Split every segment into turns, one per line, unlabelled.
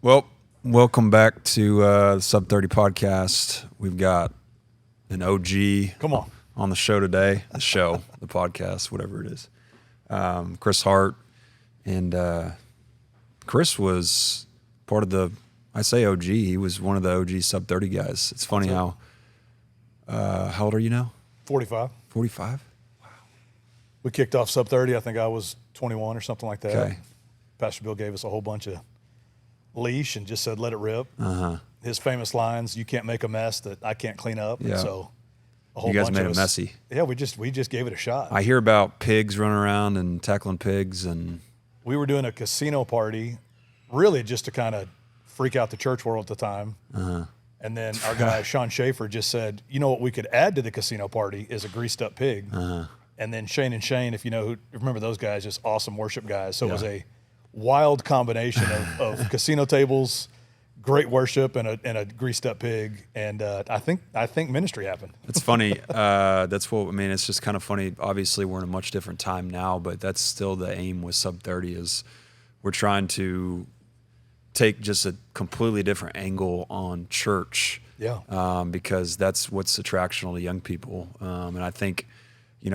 Well, welcome back to the SUB30 Podcast. We've got an OG on the show today. The podcast, whatever it is. Chris Hart. And Chris was part of I say OG, he was one of the OG SUB30 guys. It's funny how old are you now?
45.
45? Wow.
We kicked off SUB30. I think I was 21 or something like that.
Okay.
Pastor Bill gave us a whole bunch of leash and just said, let it rip.
Uh-huh.
His famous lines, you can't make a mess that I can't clean up.
Yeah.
So a whole
you guys
bunch
made
of
it messy.
Yeah, we just gave it a shot.
I hear about pigs running around and tackling pigs. And
we were doing a casino party, really just to kind of freak out the church world at the time.
Uh-huh.
And then our guy, Sean Schaefer, just said, you know what we could add to the casino party is a greased up pig.
Uh-huh.
And then Shane and Shane, if you know remember those guys, just awesome worship guys. So it was a wild combination of casino tables, great worship, and a greased up pig. And I think ministry happened.
It's funny. It's just kind of funny. Obviously, we're in a much different time now, but that's still the aim with SUB30 is we're trying to take just a completely different angle on church.
Yeah.
Because that's what's attractional to young people. And I think, we've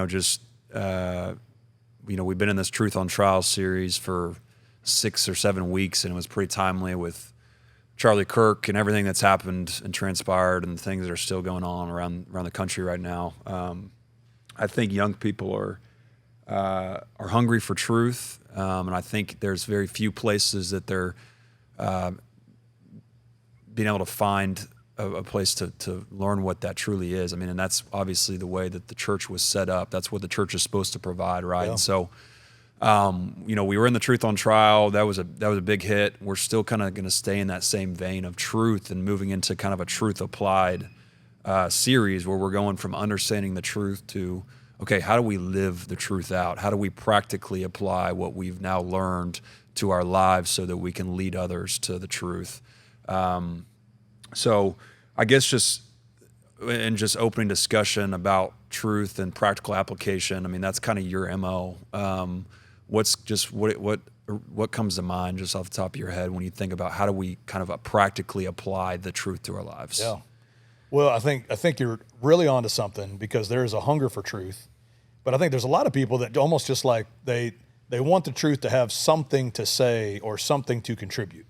been in this Truth on Trial series for 6 or 7 weeks, and it was pretty timely with Charlie Kirk and everything that's happened and transpired and the things that are still going on around the country right now. I think young people are hungry for truth, and I think there's very few places that they're being able to find a place to learn what that truly is. I mean, and that's obviously the way that the church was set up. That's what the church is supposed to provide, right?
Yeah.
And so, we were in the Truth on Trial. That was a big hit. We're still kind of going to stay in that same vein of truth and moving into kind of a truth applied series where we're going from understanding the truth to, okay, how do we live the truth out? How do we practically apply what we've now learned to our lives so that we can lead others to the truth? So I guess just opening discussion about truth and practical application. I mean, that's kind of your MO. What comes to mind just off the top of your head when you think about how do we kind of practically apply the truth to our lives?
Yeah. Well, I think you're really onto something because there is a hunger for truth, but I think there's a lot of people that almost just like they want the truth to have something to say or something to contribute.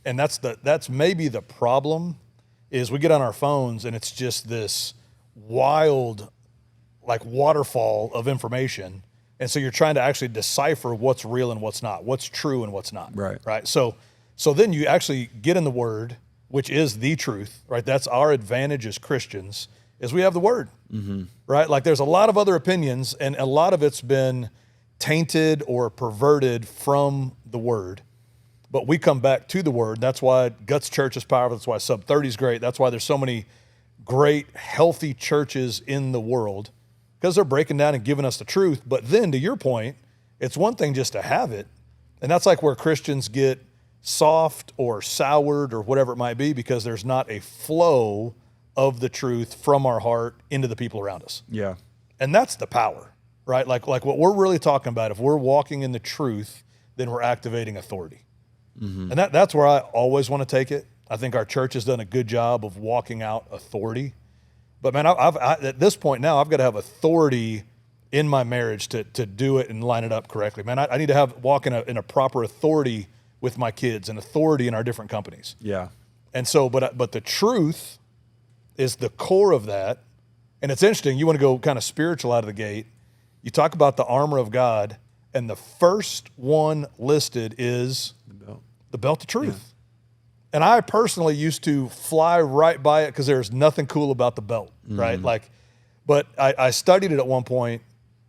And that's maybe the problem is we get on our phones and it's just this wild, like waterfall of information. And so you're trying to actually decipher what's real and what's not, what's true and what's not. Right. So then you actually get in the Word, which is the truth, right? That's our advantage as Christians is we have the Word, right? Like there's a lot of other opinions and a lot of it's been tainted or perverted from the Word. But we come back to the Word. That's why Guts Church is powerful. That's why SUB30 is great. That's why there's so many great, healthy churches in the world because they're breaking down and giving us the truth. But then, to your point, it's one thing just to have it. And that's like where Christians get soft or soured or whatever it might be because there's not a flow of the truth from our heart into the people around us.
Yeah.
And that's the power, right? Like what we're really talking about, if we're walking in the truth, then we're activating authority. Mm-hmm. And that's where I always want to take it. I think our church has done a good job of walking out authority. But man, I've at this point now, I've got to have authority in my marriage to do it and line it up correctly. Man, I need to walk in a proper authority with my kids and authority in our different companies.
Yeah.
And so, but the truth is the core of that. And it's interesting. You want to go kind of spiritual out of the gate. You talk about the armor of God, and the first one listed is the belt of truth. Yeah. And I personally used to fly right by it because there's nothing cool about the belt, right? But I studied it at one point,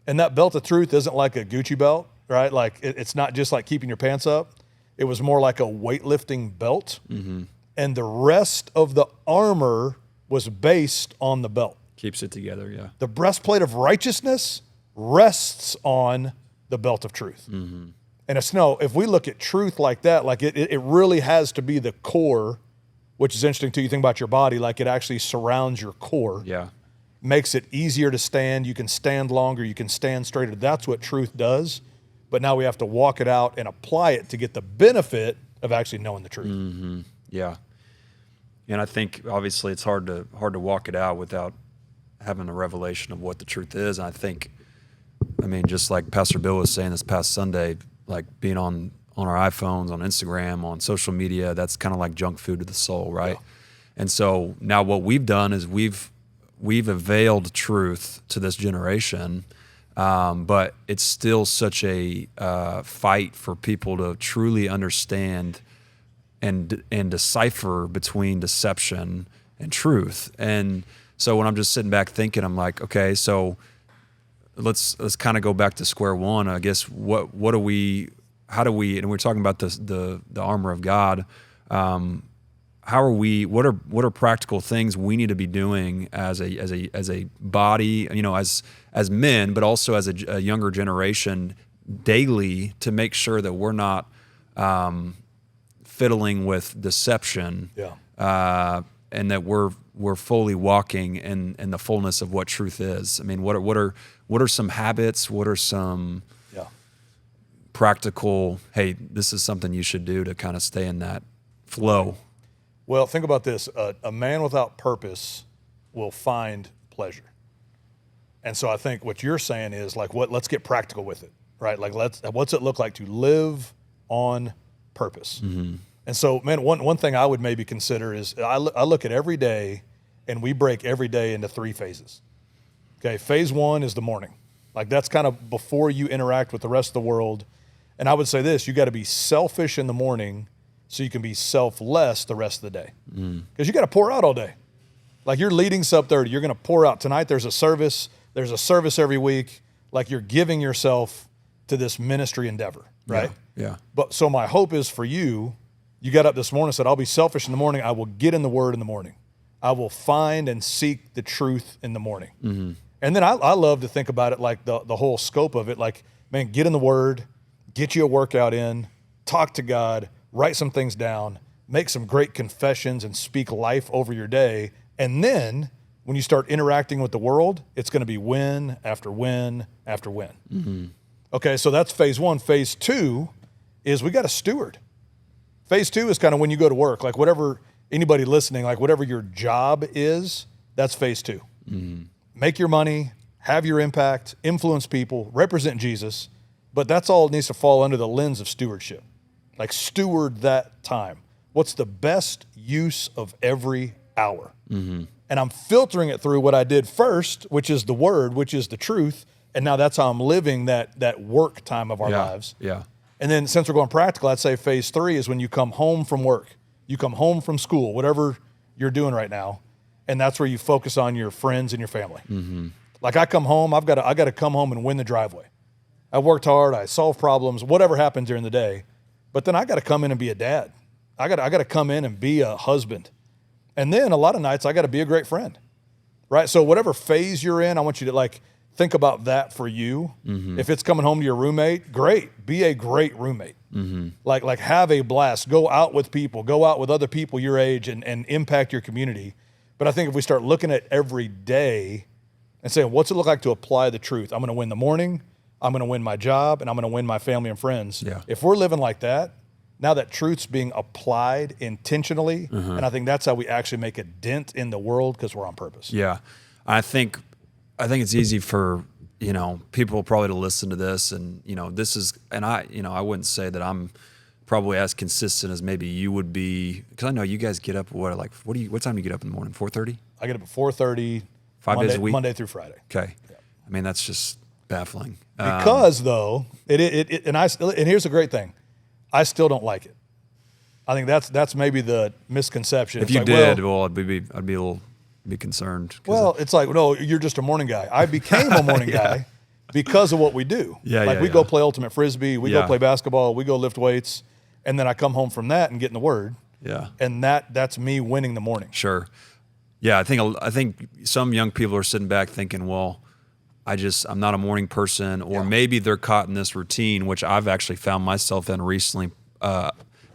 and that belt of truth isn't like a Gucci belt, right? Like it's not just like keeping your pants up. It was more like a weightlifting belt. Mm-hmm. And the rest of the armor was based on the belt.
Keeps it together, yeah.
The breastplate of righteousness rests on the belt of truth. Mm-hmm. And if we look at truth like that, like it really has to be the core, which is interesting too. You think about your body, like it actually surrounds your core.
Yeah.
Makes it easier to stand. You can stand longer. You can stand straighter. That's what truth does. But now we have to walk it out and apply it to get the benefit of actually knowing the truth.
Mm-hmm. Yeah. And I think obviously it's hard to walk it out without having a revelation of what the truth is. And I think, I mean, just like Pastor Bill was saying this past Sunday, like being on our iPhones, on Instagram, on social media, that's kind of like junk food to the soul, right? Yeah. And so now what we've done is we've availed truth to this generation, but it's still such a fight for people to truly understand and decipher between deception and truth. And so when I'm just sitting back thinking, I'm like, okay, so let's kind of go back to square one. I guess how do we, and we're talking about the armor of God. How are we? What are practical things we need to be doing as a body, as men, but also as a younger generation daily to make sure that we're not fiddling with deception, and that we're fully walking in the fullness of what truth is. I mean, what are some habits? What are some practical? Hey, this is something you should do to kind of stay in that flow.
Well, think about this. A man without purpose will find pleasure. And so I think what you're saying is like, let's get practical with it, right? Like, what's it look like to live on purpose? Mm-hmm. And so, man, one thing I would maybe consider is I look at every day, and we break every day into 3 phases. Okay, phase 1 is the morning. Like, that's kind of before you interact with the rest of the world. And I would say this, you got to be selfish in the morning so you can be selfless the rest of the day. Because you got to pour out all day. Like, you're leading SUB30, you're going to pour out. Tonight there's a service every week. Like, you're giving yourself to this ministry endeavor, right?
Yeah.
But so my hope is for you got up this morning and said, I'll be selfish in the morning. I will get in the Word in the morning. I will find and seek the truth in the morning. Mm-hmm. And then I love to think about it like the whole scope of it. Like, man, get in the Word, get you a workout in, talk to God, write some things down, make some great confessions and speak life over your day. And then when you start interacting with the world, it's going to be win after win after win. Mm-hmm. Okay, so that's phase 1. Phase 2 is we got to steward. Phase 2 is kind of when you go to work, like whatever, anybody listening, like whatever your job is, that's phase 2. Mm-hmm. Make your money, have your impact, influence people, represent Jesus, but that's all needs to fall under the lens of stewardship. Like, steward that time. What's the best use of every hour? Mm-hmm. And I'm filtering it through what I did first, which is the Word, which is the truth. And now that's how I'm living that work time of our lives.
Yeah.
And then since we're going practical, I'd say phase 3 is when you come home from work. You come home from school, whatever you're doing right now. And that's where you focus on your friends and your family. Mm-hmm. Like, I come home, I got to come home and win the driveway. I worked hard, I solved problems, whatever happened during the day. But then I got to come in and be a dad. I got to come in and be a husband. And then a lot of nights I got to be a great friend, right? So whatever phase you're in, I want you to like think about that for you. Mm-hmm. If it's coming home to your roommate, great. Be a great roommate. Mm-hmm. Like have a blast. Go out with people. Go out with other people your age and impact your community. But I think if we start looking at every day and saying, what's it look like to apply the truth? I'm going to win the morning. I'm going to win my job, and I'm going to win my family and friends. Yeah. If we're living like that, now that truth's being applied intentionally, and I think that's how we actually make a dent in the world because we're on purpose.
Yeah. I think it's easy for, people probably to listen to this and, this is, and I wouldn't say that I'm probably as consistent as maybe you would be, because I know you guys get up, what time do you get up in the morning, 4:30?
I get up at 4:30.
5 days a week?
Monday through Friday.
Okay. Yeah. I mean, that's just baffling.
Because though, and here's the great thing, I still don't like it. I think that's maybe the misconception.
If you did, I'd be a little concerned.
Well, it's like, no, you're just a morning guy. I became a morning guy because of what we do. We go play ultimate frisbee, we go play basketball, we go lift weights, and then I come home from that and get in the Word.
Yeah,
and that's me winning the morning.
Sure. Yeah, I think some young people are sitting back thinking, well, I'm not a morning person, or maybe they're caught in this routine, which I've actually found myself in recently,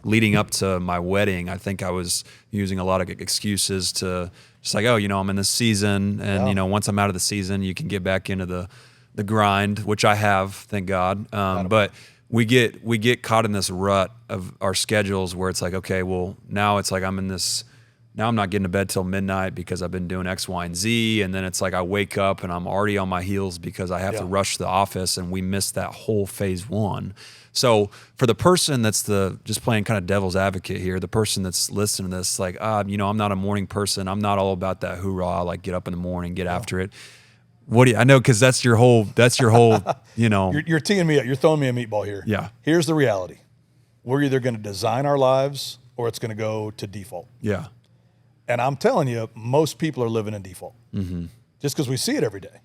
leading up to my wedding. I think I was using a lot of excuses to just like, I'm in this season, and once I'm out of the season, you can get back into the grind, which I have, thank God. But we get caught in this rut of our schedules where it's like, okay, well, now it's like now I'm not getting to bed till midnight because I've been doing X, Y, and Z. And then it's like I wake up and I'm already on my heels because I have to rush to the office, and we missed that whole phase one. So for the person that's just playing kind of devil's advocate here, the person that's listening to this, like, I'm not a morning person. I'm not all about that hoorah, like get up in the morning, get after it. What do you, I know, because that's your whole,
You're teeing me up. You're throwing me a meatball here.
Yeah.
Here's the reality. We're either going to design our lives or it's going to go to default.
Yeah.
And I'm telling you, most people are living in default just because we see it every day.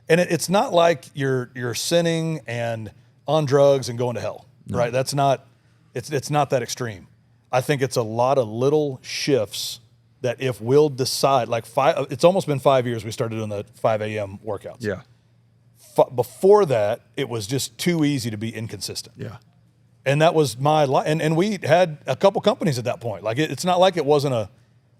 And it's not like you're sinning and on drugs and going to hell, right? That's not, it's not that extreme. I think it's a lot of little shifts that if we'll decide, it's almost been 5 years we started doing the 5 a.m. workouts.
Yeah.
Before that, it was just too easy to be inconsistent.
Yeah.
And that was my life. And we had a couple companies at that point. Like it's not like it wasn't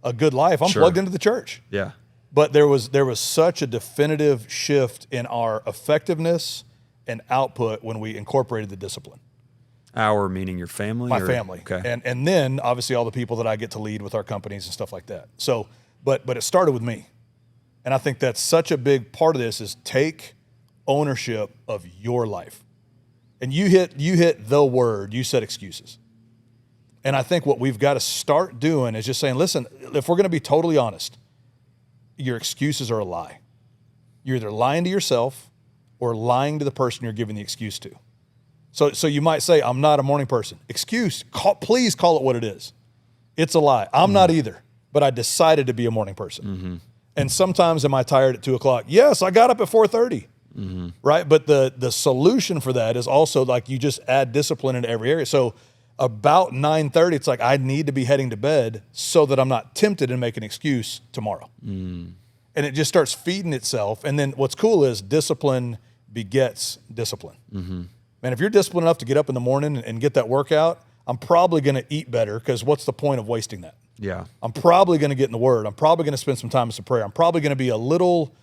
a good life. I'm plugged into the church.
Yeah.
But there was such a definitive shift in our effectiveness and output when we incorporated the discipline.
Our meaning your family?
My family.
Okay.
And then obviously all the people that I get to lead with our companies and stuff like that. So, but it started with me. And I think that's such a big part of this is take ownership of your life. And you hit the word, you said excuses. And I think what we've got to start doing is just saying, listen, if we're going to be totally honest, your excuses are a lie. You're either lying to yourself or lying to the person you're giving the excuse to. So you might say, I'm not a morning person. Excuse, please call it what it is. It's a lie. I'm not either, but I decided to be a morning person. And sometimes am I tired at 2:00? Yes, I got up at 4:30, right? But the solution for that is also like you just add discipline into every area. So about 9:30, it's like I need to be heading to bed so that I'm not tempted and make an excuse tomorrow. And it just starts feeding itself. And then what's cool is discipline begets discipline. Man, if you're disciplined enough to get up in the morning and get that workout, I'm probably going to eat better because what's the point of wasting that?
Yeah.
I'm probably going to get in the Word. I'm probably going to spend some time in some prayer. I'm probably going to be a little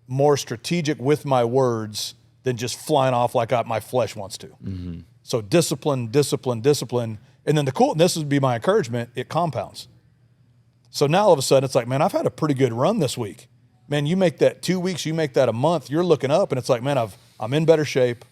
more strategic with my words than just flying off like my flesh wants to. So discipline. And then this would be my encouragement, it compounds. So now all of a sudden it's like, man, I've had a pretty good run this week. Man, you make that 2 weeks, you make that a month, you're looking up and it's like, man, I'm in better shape.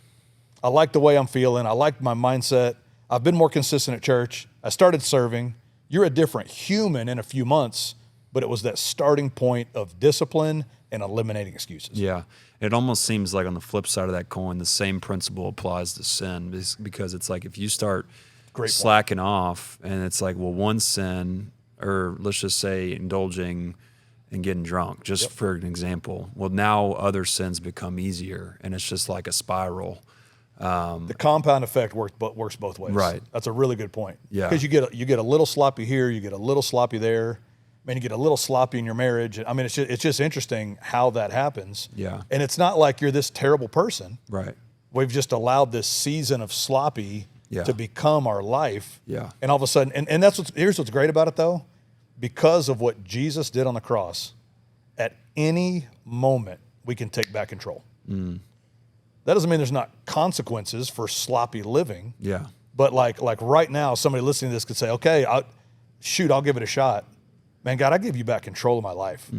I like the way I'm feeling. I like my mindset. I've been more consistent at church. I started serving. You're a different human in a few months, but it was that starting point of discipline and eliminating excuses.
Yeah. It almost seems like on the flip side of that coin, the same principle applies to sin because it's like if you start slacking off and it's like, well, one sin, or let's just say indulging and getting drunk, just for an example. Well, now other sins become easier and it's just like a spiral.
The compound effect works both ways.
Right.
That's a really good point.
Yeah.
Because you get a little sloppy here, you get a little sloppy there. Man, you get a little sloppy in your marriage. I mean, it's just interesting how that happens.
Yeah.
And it's not like you're this terrible person.
Right.
We've just allowed this season of sloppy to become our life.
Yeah.
And all of a sudden, and here's what's great about it though, because of what Jesus did on the cross, at any moment we can take back control. That doesn't mean there's not consequences for sloppy living.
Yeah.
But like right now, somebody listening to this could say, okay, I'll give it a shot. Man, God, I give you back control of my life.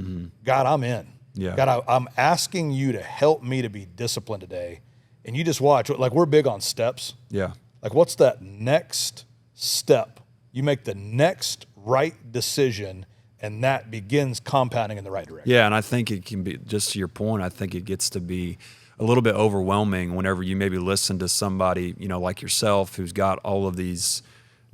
God, I'm in.
Yeah.
God, I'm asking you to help me to be disciplined today. And you just watch, like we're big on steps.
Yeah.
Like what's that next step? You make the next right decision and that begins compounding in the right direction.
Yeah, and I think it can be, just to your point, I think it gets to be a little bit overwhelming whenever you maybe listen to somebody, like yourself who's got all of these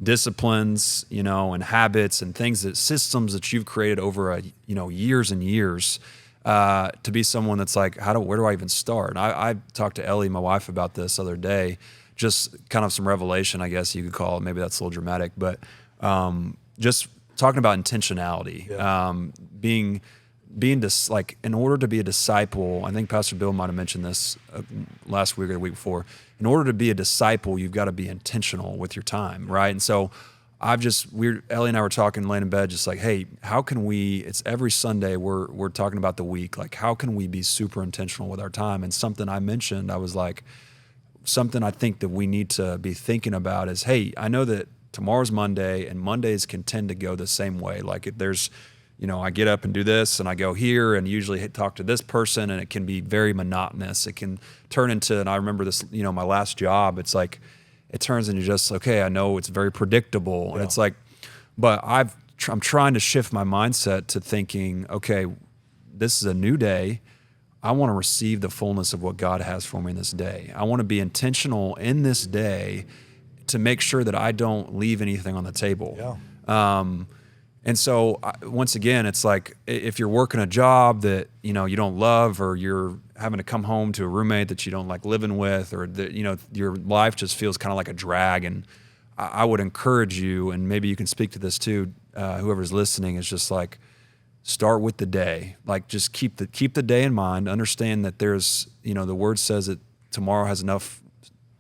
disciplines, and habits and systems that you've created over years and years, to be someone that's like, where do I even start? And I talked to Ellie, my wife, about this the other day, just kind of some revelation, I guess you could call it. Maybe that's a little dramatic, but just talking about intentionality, in order to be a disciple. I think Pastor Bill might have mentioned this last week or the week before. In order to be a disciple, you've got to be intentional with your time, right? And so Ellie and I were talking, laying in bed, just like, hey, how can we? It's every Sunday we're talking about the week. Like, how can we be super intentional with our time? And something I mentioned, I was like, something I think that we need to be thinking about is, hey, I know that tomorrow's Monday, and Mondays can tend to go the same way. Like if there's, I get up and do this, and I go here, and usually talk to this person, and it can be very monotonous. It can turn into, and I remember this, my last job, it's like, it turns into just, okay, I know it's very predictable. And it's like, but I'm trying to shift my mindset to thinking, okay, this is a new day. I want to receive the fullness of what God has for me in this day. I want to be intentional in this day to make sure that I don't leave anything on the table. Yeah. And so once again, it's like if you're working a job that, you don't love, or you're having to come home to a roommate that you don't like living with, or that, your life just feels kind of like a drag. And I would encourage you, and maybe you can speak to this too, whoever's listening, is just like, start with the day. Like just keep the day in mind. Understand that there's, the word says that tomorrow has enough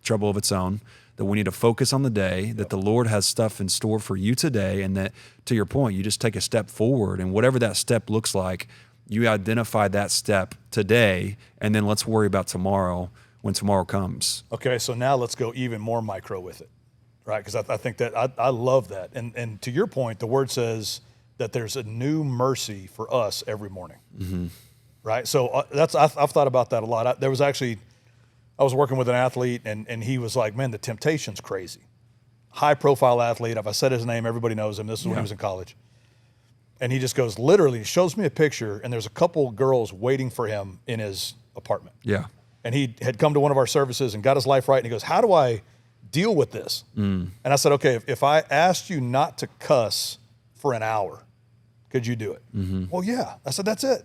trouble of its own, that we need to focus on the day, that the Lord has stuff in store for you today, and that, to your point, you just take a step forward, and whatever that step looks like, you identify that step today, and then let's worry about tomorrow when tomorrow comes.
Okay, so now let's go even more micro with it, right? Because I think that I love that. And to your point, the word says that there's a new mercy for us every morning, right? So I've thought about that a lot. I was working with an athlete, and he was like, man, the temptation's crazy. High-profile athlete. If I said his name, everybody knows him. This is when he was in college. And he just goes, literally, shows me a picture, and there's a couple girls waiting for him in his apartment.
Yeah.
And he had come to one of our services and got his life right, and he goes, how do I deal with this? And I said, okay, if I asked you not to cuss for an hour, could you do it? Well, yeah. I said, that's it.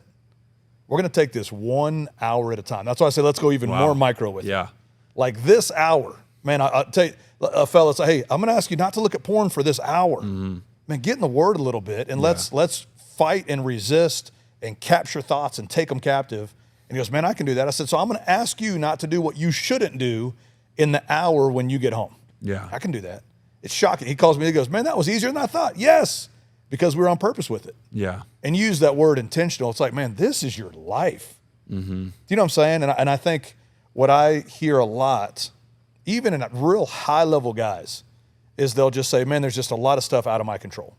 We're going to take this 1 hour at a time. That's why I say let's go even more micro with it. Like this hour, man, I'll tell you, a fella say, hey, I'm going to ask you not to look at porn for this hour. Man, get in the word a little bit, and let's fight and resist and capture thoughts and take them captive. And he goes, man, I can do that. I said, so I'm going to ask you not to do what you shouldn't do in the hour when you get home.
Yeah.
I can do that. It's shocking. He calls me, he goes, man, that was easier than I thought. Yes. Because we're on purpose with it.
Yeah.
And use that word intentional. It's like, man, this is your life. Do you know what I'm saying? And I think what I hear a lot, even in real high level guys, is they'll just say, man, there's just a lot of stuff out of my control.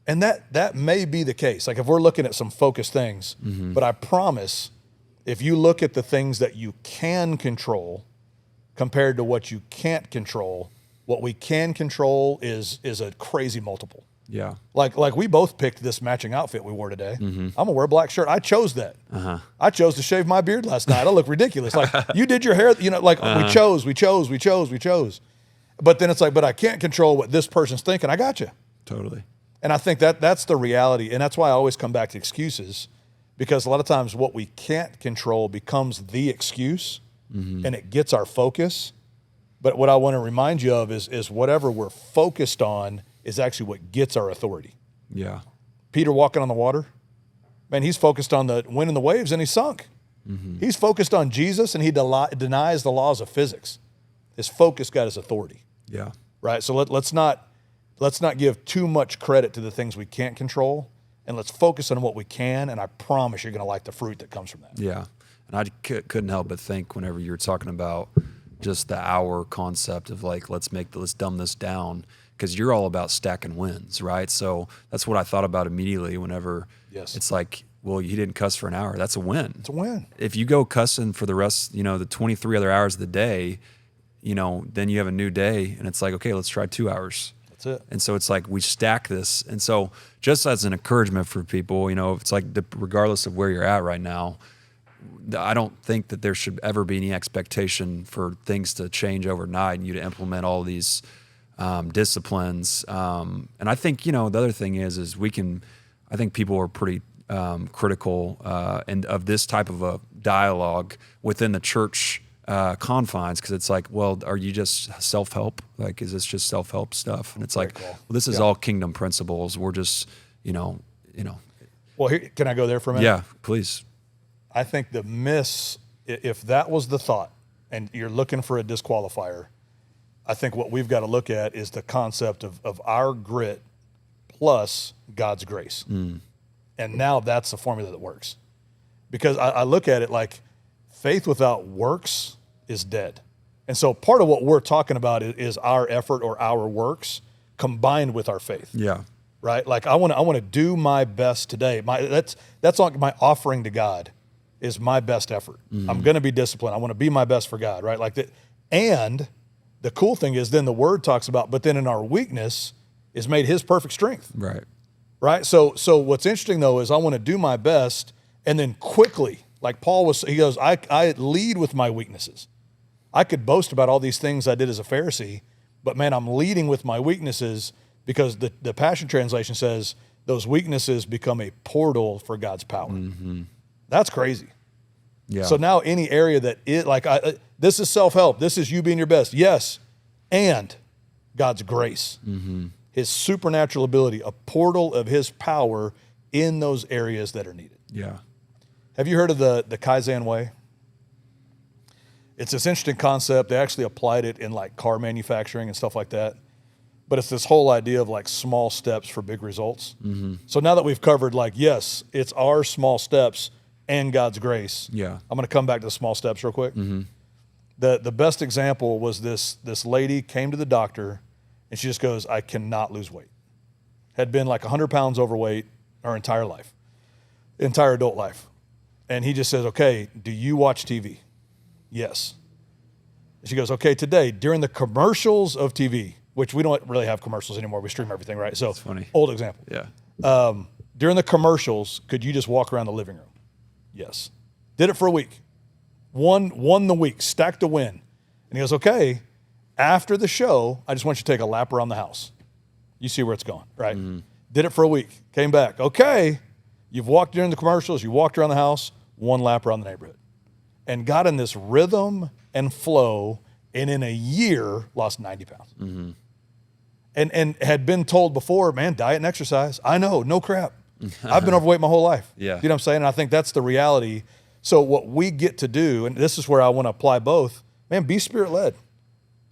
And that may be the case. Like if we're looking at some focused things, but I promise if you look at the things that you can control compared to what you can't control, what we can control is a crazy multiple.
Yeah.
Like we both picked this matching outfit we wore today. I'm gonna wear a black shirt. I chose that. I chose to shave my beard last night. I look ridiculous. Like you did your hair, we chose. But then it's like, but I can't control what this person's thinking. I got you.
Totally.
And I think that's the reality. And that's why I always come back to excuses, because a lot of times what we can't control becomes the excuse and it gets our focus. But what I want to remind you of is whatever we're focused on is actually what gets our authority.
Yeah.
Peter walking on the water, man, he's focused on the wind and the waves, and he sunk. He's focused on Jesus, and he denies the laws of physics. His focus got his authority.
Yeah.
Right. So let's not give too much credit to the things we can't control, and let's focus on what we can. And I promise you're going to like the fruit that comes from that.
Yeah. And I couldn't help but think whenever you were talking about just the hour concept of like, let's dumb this down, because you're all about stacking wins, right? So that's what I thought about immediately whenever it's like, well, you didn't cuss for an hour. That's a win.
It's a win.
If you go cussing for the rest, the 23 other hours of the day, then you have a new day, and it's like, okay, let's try 2 hours.
That's it.
And so it's like we stack this. And so just as an encouragement for people, it's like regardless of where you're at right now, I don't think that there should ever be any expectation for things to change overnight and you to implement all these disciplines. And I think, the other thing is I think people are pretty critical and of this type of a dialogue within the church confines, because it's like, well, are you just self-help? Like, is this just self-help stuff? And it's like, well, this is all kingdom principles. We're just,
Well, here, can I go there for a minute?
Yeah, please.
I think the miss, if that was the thought and you're looking for a disqualifier, I think what we've got to look at is the concept of our grit plus God's grace. And now that's the formula that works. Because I look at it like faith without works is dead. And so part of what we're talking about is our effort or our works combined with our faith.
Yeah.
Right? Like I want to do my best today. That's like my offering to God is my best effort. Mm-hmm. I'm going to be disciplined. I want to be my best for God, right? Like that. And the cool thing is then the word talks about, but then in our weakness is made his perfect strength.
Right.
Right? So what's interesting though is I want to do my best and then quickly, like he goes, I lead with my weaknesses. I could boast about all these things I did as a Pharisee, but man, I'm leading with my weaknesses because the Passion Translation says those weaknesses become a portal for God's power. Mm-hmm. That's crazy. Yeah. So now any area this is self-help. This is you being your best. Yes. And God's grace, mm-hmm. his supernatural ability, a portal of his power in those areas that are needed.
Yeah.
Have you heard of the Kaizen Way? It's this interesting concept. They actually applied it in like car manufacturing and stuff like that. But it's this whole idea of like small steps for big results. Mm-hmm. So now that we've covered yes, it's our small steps and God's grace. Yeah. I'm going to come back to the small steps real quick. Mm-hmm. The best example was this lady came to the doctor and she just goes, I cannot lose weight. Had been like 100 pounds overweight her entire adult life. And he just says, okay, do you watch TV? Yes. She goes, okay, today, during the commercials of TV, which we don't really have commercials anymore. We stream everything, right? So, that's funny. Old example.
Yeah.
During the commercials, could you just walk around the living room? Yes. Did it for a week. Won the week, stacked a win. And he goes, okay, after the show, I just want you to take a lap around the house. You see where it's going, right? Mm-hmm. Did it for a week, came back. Okay, you've walked during the commercials, you walked around the house, 1 lap around the neighborhood. And got in this rhythm and flow, and in a year, lost 90 pounds. Mm-hmm. And had been told before, man, diet and exercise. I know, no crap. I've been overweight my whole life.
Yeah.
You know what I'm saying? And I think that's the reality. So what we get to do, and this is where I want to apply both, man, be spirit-led.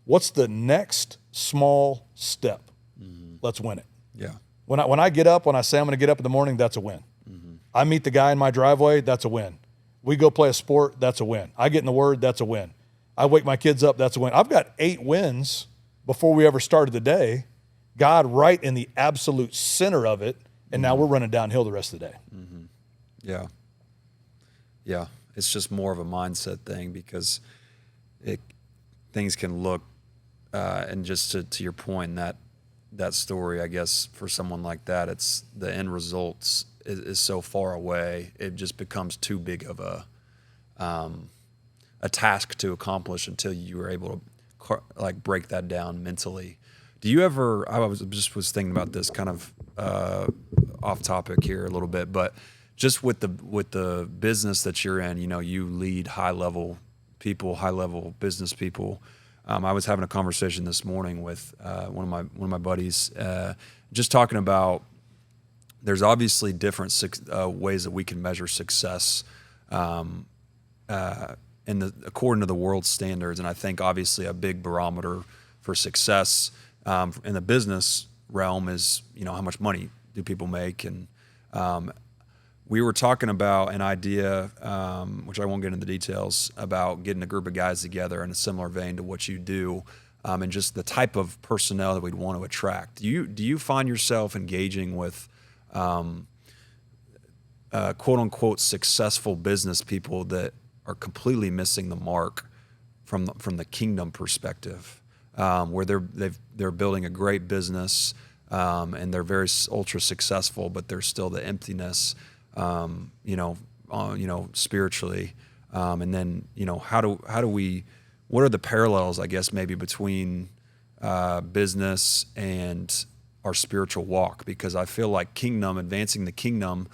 What's the next small step? Mm-hmm. Let's win it.
Yeah.
When I get up, when I say I'm going to get up in the morning, that's a win. Mm-hmm. I meet the guy in my driveway, that's a win. We go play a sport, that's a win. I get in the Word, that's a win. I wake my kids up, that's a win. I've got 8 wins before we ever started the day. God right in the absolute center of it, and now we're running downhill the rest of the day.
Mm-hmm. Yeah. Yeah. It's just more of a mindset thing because things can look, and just to your point, that story, I guess, for someone like that, it's the end results is so far away, it just becomes too big of a task to accomplish until you are able to break that down mentally. Do you ever? I was thinking about this kind of off topic here a little bit, but just with the business that you're in, you lead high level business people. I was having a conversation this morning with one of my buddies, just talking about there's obviously different ways that we can measure success according to the world's standards, and I think obviously a big barometer for success in the business realm is how much money do people make, and we were talking about an idea, which I won't get into the details, about getting a group of guys together in a similar vein to what you do, and just the type of personnel that we'd want to attract. Do you find yourself engaging with quote unquote successful business people that are completely missing the mark from the kingdom perspective, where they're building a great business and they're very ultra successful, but there's still the emptiness, spiritually, and then how do we? What are the parallels, I guess, maybe between business and our spiritual walk? Because I feel like advancing the kingdom,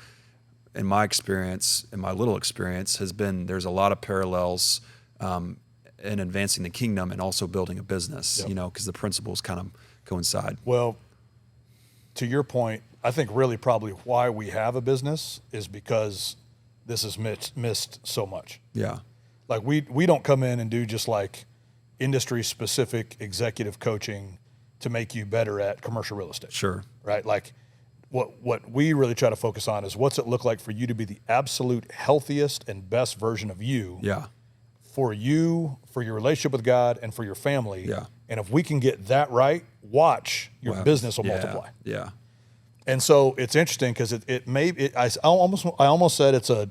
in my experience, in my little experience, there's a lot of parallels in advancing the kingdom and also building a business, because the principles kind of coincide.
Well, to your point, I think really probably why we have a business is because this is missed so much.
Yeah.
Like we don't come in and do just like industry specific executive coaching to make you better at commercial real estate.
Sure.
Right? Like what we really try to focus on is what's it look like for you to be the absolute healthiest and best version of you.
Yeah.
for you, for your relationship with God, and for your family.
Yeah.
And if we can get that right, watch your business will multiply.
Yeah.
And so it's interesting because I almost said it's a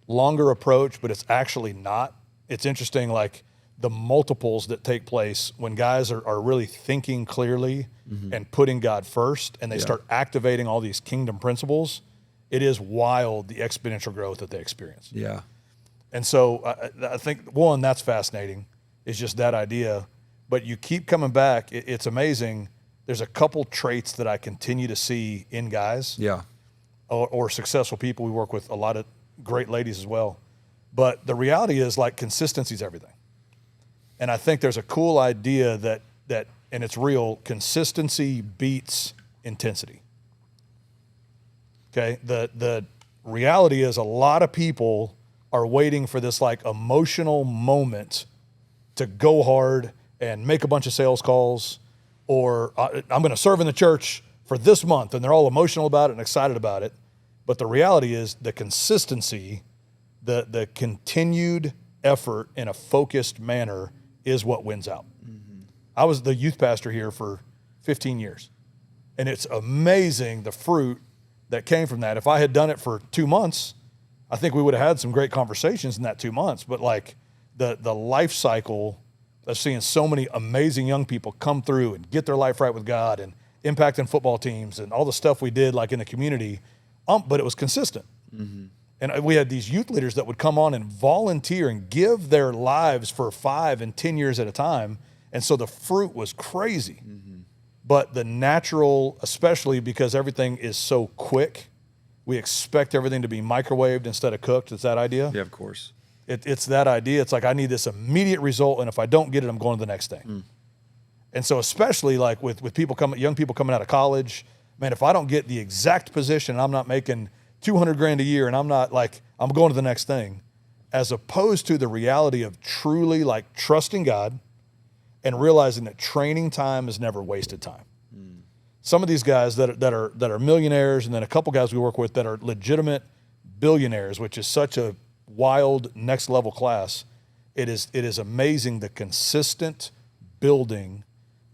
longer approach, but it's actually not. It's interesting, like the multiples that take place when guys are really thinking clearly and putting God first, and they start activating all these kingdom principles. It is wild, the exponential growth that they experience.
Yeah.
And so I think, one, that's fascinating, is just that idea. But you keep coming back. It's amazing. There's a couple traits that I continue to see in guys or successful people. We work with a lot of great ladies as well. But the reality is, like, consistency is everything. And I think there's a cool idea that and it's real, consistency beats intensity. Okay? The reality is a lot of people are waiting for this, like, emotional moment to go hard and make a bunch of sales calls, or I'm going to serve in the church for this month, and they're all emotional about it and excited about it. But the reality is the consistency, the continued effort in a focused manner is what wins out. I was the youth pastor here for 15 years, and it's amazing the fruit that came from that. If I had done it for 2 months, I think we would have had some great conversations in that 2 months. But like the life cycle of seeing so many amazing young people come through and get their life right with God and impacting football teams and all the stuff we did, like in the community, but it was consistent. And we had these youth leaders that would come on and volunteer and give their lives for 5 and 10 years at a time. And so the fruit was crazy. But the natural, especially because everything is so quick, we expect everything to be microwaved instead of cooked. It's that idea.
Yeah, of course.
It's that idea. It's like, I need this immediate result, and if I don't get it, I'm going to the next thing. And so especially like with young people coming out of college, man, if I don't get the exact position and I'm not making $200,000 a year and I'm not, like, I'm going to the next thing, as opposed to the reality of truly, like, trusting God and realizing that training time is never wasted time. Some of these guys that are millionaires, and then a couple guys we work with that are legitimate billionaires, which is such a wild next level class. It is amazing the consistent building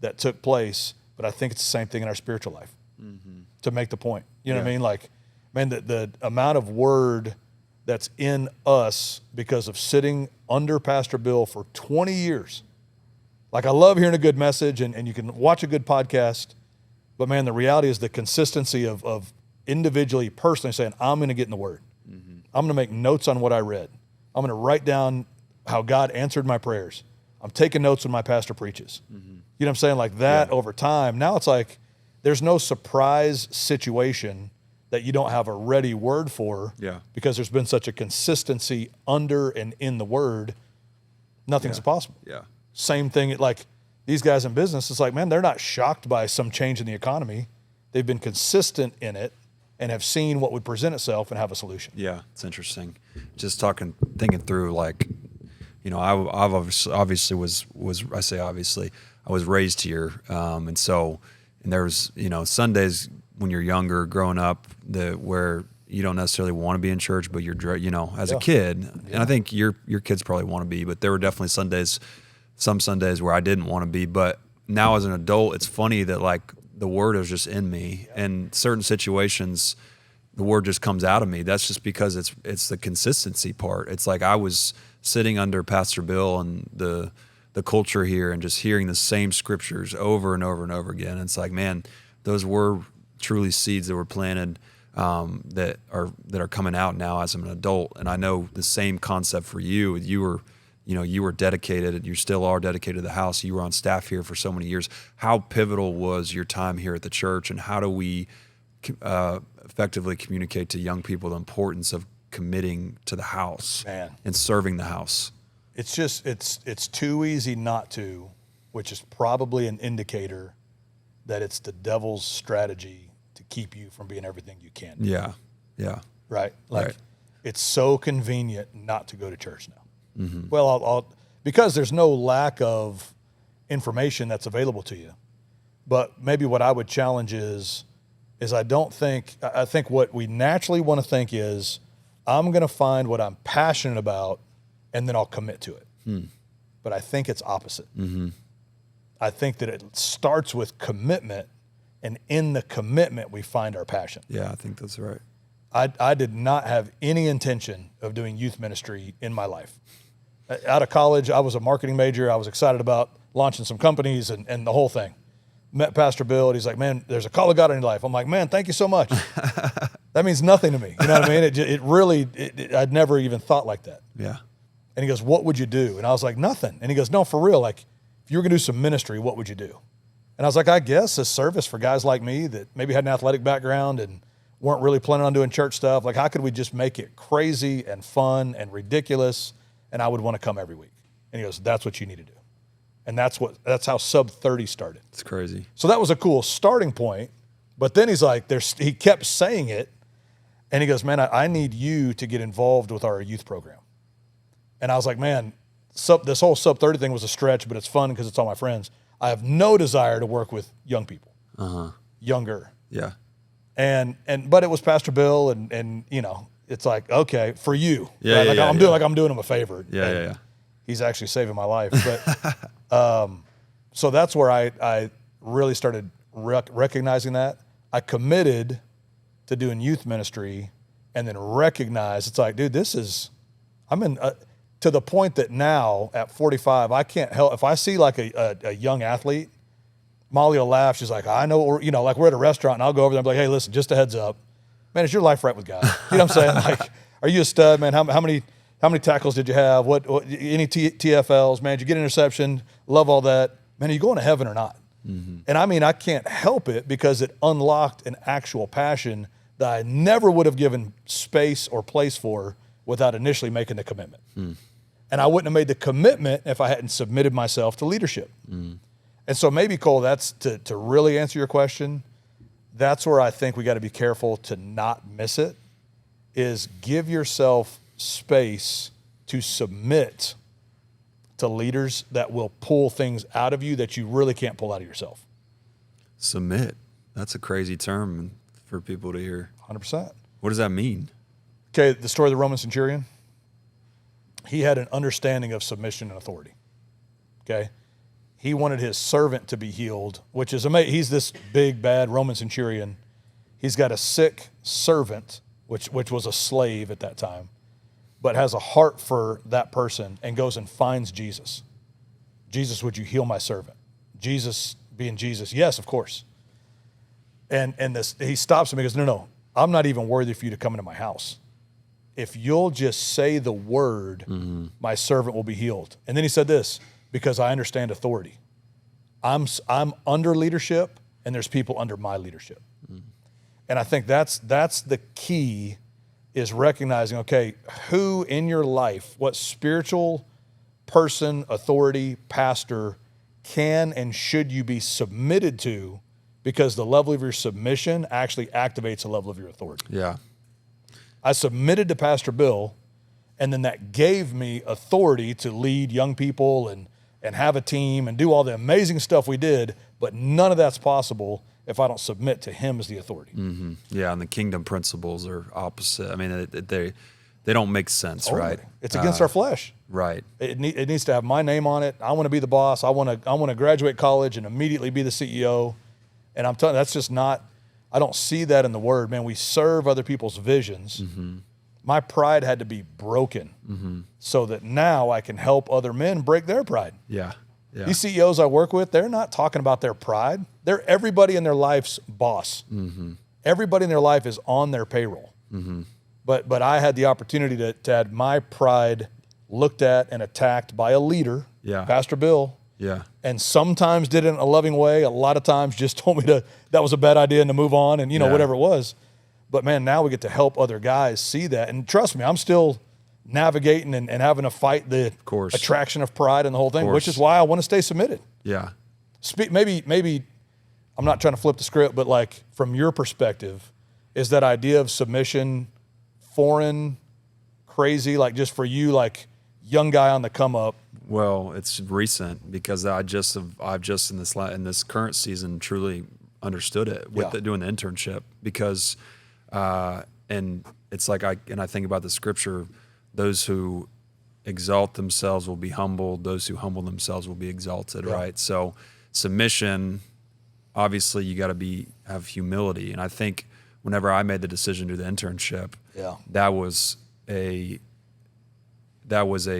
that took place. But I think it's the same thing in our spiritual life. To make the point, you know what I mean? Like, man, the amount of word that's in us because of sitting under Pastor Bill for 20 years. Like, I love hearing a good message, and you can watch a good podcast, but man, the reality is the consistency of individually, personally saying, I'm going to get in the Word. I'm going to make notes on what I read. I'm going to write down how God answered my prayers. I'm taking notes when my pastor preaches. You know what I'm saying? Like that over time. Now it's like there's no surprise situation that you don't have a ready word for because there's been such a consistency under and in the Word. Nothing's impossible. Same thing, like these guys in business, it's like, man, they're not shocked by some change in the economy. They've been consistent in it and have seen what would present itself and have a solution.
Yeah, it's interesting. Just thinking through, like, you know, I've obviously was I say obviously, I was raised here, and there's, you know, Sundays when you're younger, growing up, where you don't necessarily want to be in church, but you're, you know, as a kid, and I think your kids probably want to be, but there were definitely some Sundays where I didn't want to be. But now as an adult, it's funny that, like, the Word is just in me, and certain situations, the Word just comes out of me. That's just because it's the consistency part. It's like I was sitting under Pastor Bill and the culture here and just hearing the same scriptures over and over and over again. And it's like, man, those were truly seeds that were planted that are coming out now as I'm an adult. And I know the same concept for you. You were dedicated, and you still are dedicated to the house. You were on staff here for so many years. How pivotal was your time here at the church, and how do we effectively communicate to young people the importance of committing to the house and serving the house?
It's just, it's too easy not to, which is probably an indicator that it's the devil's strategy to keep you from being everything you can be.
Yeah.
Right? Like, it's so convenient not to go to church now. Well, because there's no lack of information that's available to you. But maybe what I would challenge is I think what we naturally want to think is, I'm going to find what I'm passionate about, and then I'll commit to it. But I think it's opposite. I think that it starts with commitment, and in the commitment, we find our passion.
Yeah, I think that's right.
I did not have any intention of doing youth ministry in my life. Out of college, I was a marketing major. I was excited about launching some companies and the whole thing. Met Pastor Bill, and he's like, man, there's a call of God in your life. I'm like, man, thank you so much. That means nothing to me. You know what I mean? It really, I'd never even thought like that.
Yeah.
And he goes, what would you do? And I was like, nothing. And he goes, no, for real. Like, if you were going to do some ministry, what would you do? And I was like, I guess a service for guys like me that maybe had an athletic background and weren't really planning on doing church stuff. Like, how could we just make it crazy and fun and ridiculous? And I would want to come every week. And he goes, that's what you need to do. And that's how SUB30 started.
It's crazy.
So that was a cool starting point. But then he's like, he kept saying it. And he goes, man, I need you to get involved with our youth program. And I was like, man, this whole SUB30 thing was a stretch, but it's fun because it's all my friends. I have no desire to work with young people, younger.
Yeah.
But it was Pastor Bill, and you know, it's like, okay, for you.
Yeah,
right?
yeah,
I'm doing him a favor.
Yeah.
He's actually saving my life. But so that's where I really started recognizing that. I committed to doing youth ministry, and then recognized it's like, dude, I'm in to the point that now at 45, I can't help if I see like a young athlete. Molly will laugh. She's like, I know, like we're at a restaurant, and I'll go over there and be like, hey, listen, just a heads up, man, is your life right with God? You know what I'm saying? Like, are you a stud, man? How many tackles did you have? What any TFLs, man? Did you get an interception? Love all that, man. Are you going to heaven or not? And I mean, I can't help it because it unlocked an actual passion that I never would have given space or place for without initially making the commitment. And I wouldn't have made the commitment if I hadn't submitted myself to leadership. And so maybe, Cole, that's to really answer your question, that's where I think we got to be careful to not miss it, is give yourself space to submit to leaders that will pull things out of you that you really can't pull out of yourself.
Submit. That's a crazy term for people to hear.
100%.
What does that mean?
Okay, the story of the Roman centurion, he had an understanding of submission and authority. Okay? He wanted his servant to be healed, which is amazing. He's this big, bad Roman centurion. He's got a sick servant, which was a slave at that time, but has a heart for that person and goes and finds Jesus. Jesus, would you heal my servant? Jesus being Jesus, yes, of course. And he stops him and goes, no, I'm not even worthy for you to come into my house. If you'll just say the word, my servant will be healed. And then he said this, because I understand authority. I'm under leadership, and there's people under my leadership. And I think that's the key, is recognizing, okay, who in your life, what spiritual person, authority, pastor can and should you be submitted to, because the level of your submission actually activates the level of your authority.
Yeah.
I submitted to Pastor Bill, and then that gave me authority to lead young people and have a team and do all the amazing stuff we did, but none of that's possible if I don't submit to him as the authority.
Yeah, and the kingdom principles are opposite. I mean, they don't make sense, right?
It's against our flesh.
Right.
It needs to have my name on it. I want to be the boss. I want to graduate college and immediately be the CEO. And I'm telling you, that's just not, I don't see that in the Word. Man, we serve other people's visions. My pride had to be broken so that now I can help other men break their pride.
Yeah.
These CEOs I work with, they're not talking about their pride. They're everybody in their life's boss. Everybody in their life is on their payroll. But I had the opportunity to have my pride looked at and attacked by a leader, Pastor Bill.
Yeah.
And sometimes did it in a loving way. A lot of times just told me that was a bad idea and to move on and, whatever it was. But man, now we get to help other guys see that. And trust me, I'm still navigating and having to fight the attraction of pride and the whole thing, which is why I want to stay submitted.
Yeah.
Maybe I'm not trying to flip the script, but like from your perspective, is that idea of submission foreign, crazy, like just for you, like young guy on the come up?
Well, it's recent because I've just in this current season truly understood it with doing the internship, because and it's like I think about the scripture, those who exalt themselves will be humbled. Those who humble themselves will be exalted,
Yeah.
right? So submission, obviously you got to have humility. And I think whenever I made the decision to do the internship, that was a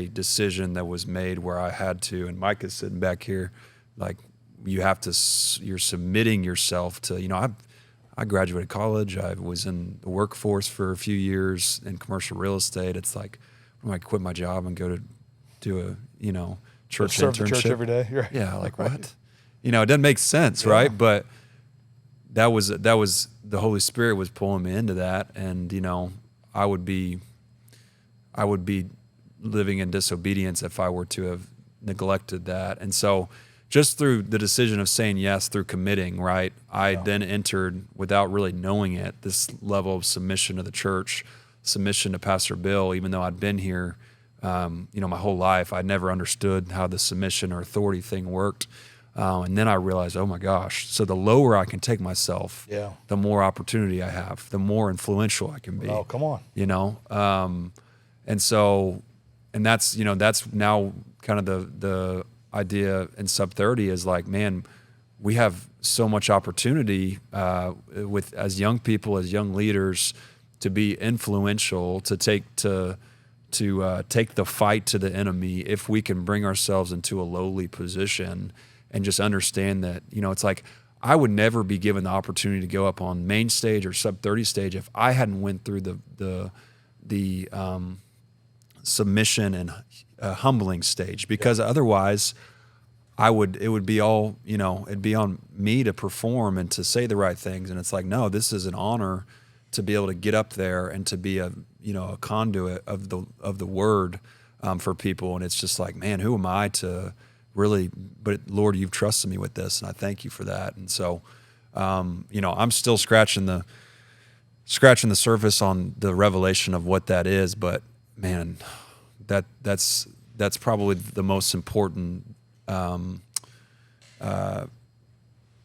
decision that was made where I had to, and Mike is sitting back here, like you're submitting yourself to, I graduated college. I was in the workforce for a few years in commercial real estate. It's like, I quit my job and go to do a, church
serve
internship.
the church every day. Right.
Yeah. Like what? It doesn't make sense. Right. But that was the Holy Spirit was pulling me into that. And, I would be living in disobedience if I were to have neglected that. And so just through the decision of saying yes, through committing, right, I then entered, without really knowing it, this level of submission to the church, submission to Pastor Bill, even though I'd been here, my whole life. I never understood how the submission or authority thing worked. And then I realized, oh my gosh, so the lower I can take myself, the more opportunity I have, the more influential I can be.
Oh, come on.
And that's now kind of the idea in SUB30 is like, man, we have so much opportunity as young people, as young leaders, to be influential, to take the fight to the enemy if we can bring ourselves into a lowly position and just understand that, it's like I would never be given the opportunity to go up on main stage or SUB30 stage if I hadn't went through the submission and humbling stage, because otherwise it would be all, it'd be on me to perform and to say the right things. And it's like, no, this is an honor to be able to get up there and to be a conduit of the word for people. And it's just like, man, who am I to really, but Lord, you've trusted me with this and I thank you for that. And so, I'm still scratching the surface on the revelation of what that is, but man, that's probably the most important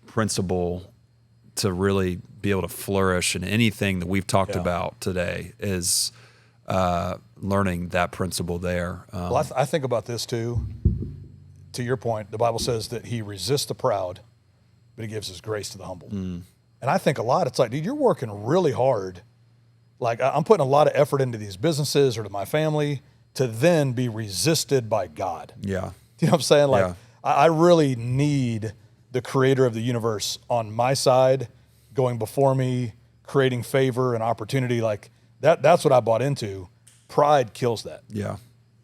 principle to really be able to flourish in anything that we've talked about today is learning that principle there.
Well, I think about this too. To your point, the Bible says that he resists the proud, but he gives his grace to the humble. And I think a lot, it's like, dude, you're working really hard. Like I'm putting a lot of effort into these businesses or to my family to then be resisted by God.
Yeah.
You know what I'm saying? Like I really need the creator of the universe on my side, going before me, creating favor and opportunity. Like that's what I bought into. Pride kills that.
Yeah.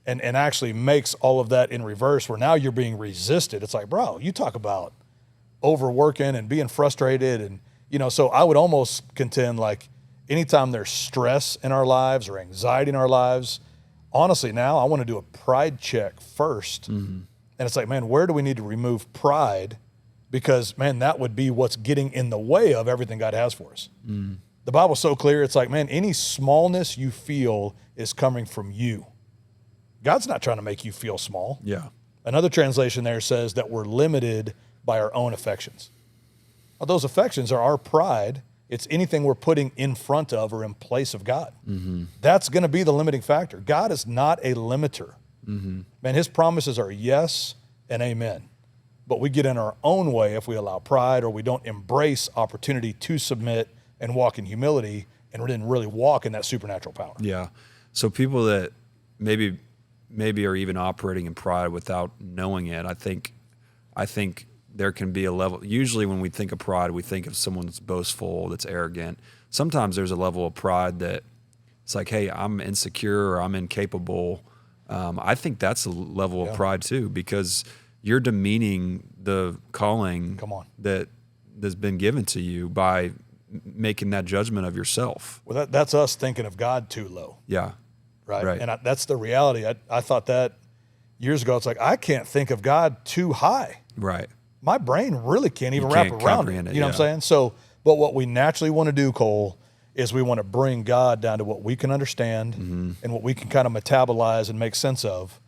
And actually makes all of that in reverse, where now you're being resisted. It's like, bro, you talk about overworking and being frustrated. And, so I would almost contend, like, anytime there's stress in our lives or anxiety in our lives, honestly, now I want to do a pride check first. Mm-hmm. And it's like, man, where do we need to remove pride? Because, man, that would be what's getting in the way of everything God has for us. Mm. The Bible's so clear. It's like, man, any smallness you feel is coming from you. God's not trying to make you feel small.
Yeah.
Another translation there says that we're limited by our own affections. Well, those affections are our pride. It's anything we're putting in front of or in place of God. Mm-hmm. That's going to be the limiting factor. God is not a limiter. Mm-hmm. Man, his promises are yes and amen. But we get in our own way if we allow pride or we don't embrace opportunity to submit and walk in humility and then really walk in that supernatural power.
Yeah. So people that maybe are even operating in pride without knowing it, I think there can be a level. Usually when we think of pride, we think of someone that's boastful, that's arrogant. Sometimes there's a level of pride that it's like, hey, I'm insecure or I'm incapable. I think that's a level of pride too, because you're demeaning the calling that's been given to you by making that judgment of yourself.
Well, that's us thinking of God too low.
Yeah.
Right. And that's the reality. I thought that years ago. It's like, I can't think of God too high.
Right.
My brain really can't even wrap around it. You know what I'm saying? So, but what we naturally want to do, Cole, is we want to bring God down to what we can understand and what we can kind of metabolize and make sense of.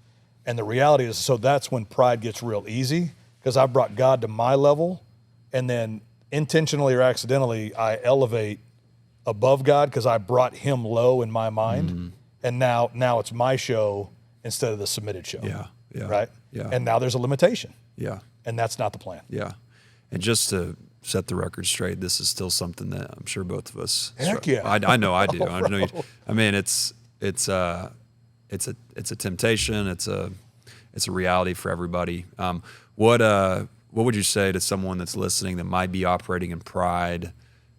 And the reality is, so that's when pride gets real easy, because I brought God to my level, and then intentionally or accidentally, I elevate above God because I brought him low in my mind. And now it's my show, instead of the submitted show.
Yeah.
Right?
Yeah.
And now there's a limitation.
Yeah.
And that's not the plan.
Yeah. And just to set the record straight, this is still something that I'm sure both of us.
Heck yeah.
I know I do.
Oh,
I know. I mean, it's a temptation. It's a reality for everybody. What would you say to someone that's listening that might be operating in pride,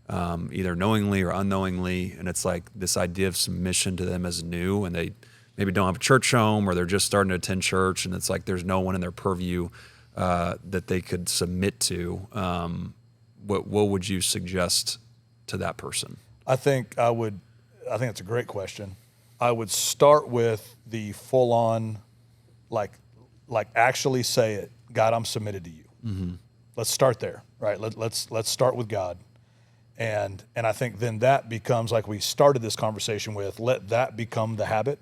either knowingly or unknowingly, and it's like this idea of submission to them as new, and they maybe don't have a church home, or they're just starting to attend church, and it's like there's no one in their purview that they could submit to. What would you suggest to that person?
I think it's a great question. I would start with the full on, like actually say it. God, I'm submitted to you. Mm-hmm. Let's start there, right? Let's start with God. And I think then that becomes, like we started this conversation with, let that become the habit.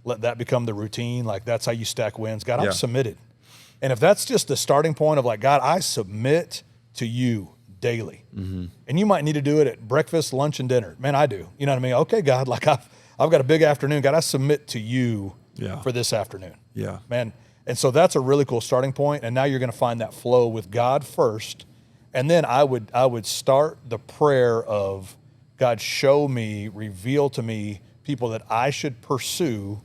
Let that become the routine. Like that's how you stack wins. God, I'm submitted. And if that's just the starting point of like, God, I submit to you daily. Mm-hmm. And you might need to do it at breakfast, lunch, and dinner. Man, I do. You know what I mean? Okay, God, like I've got a big afternoon. God, I submit to you for this afternoon.
Yeah.
Man. And so that's a really cool starting point. And now you're going to find that flow with God first. And then I would start the prayer of, God, show me, reveal to me people that I should pursue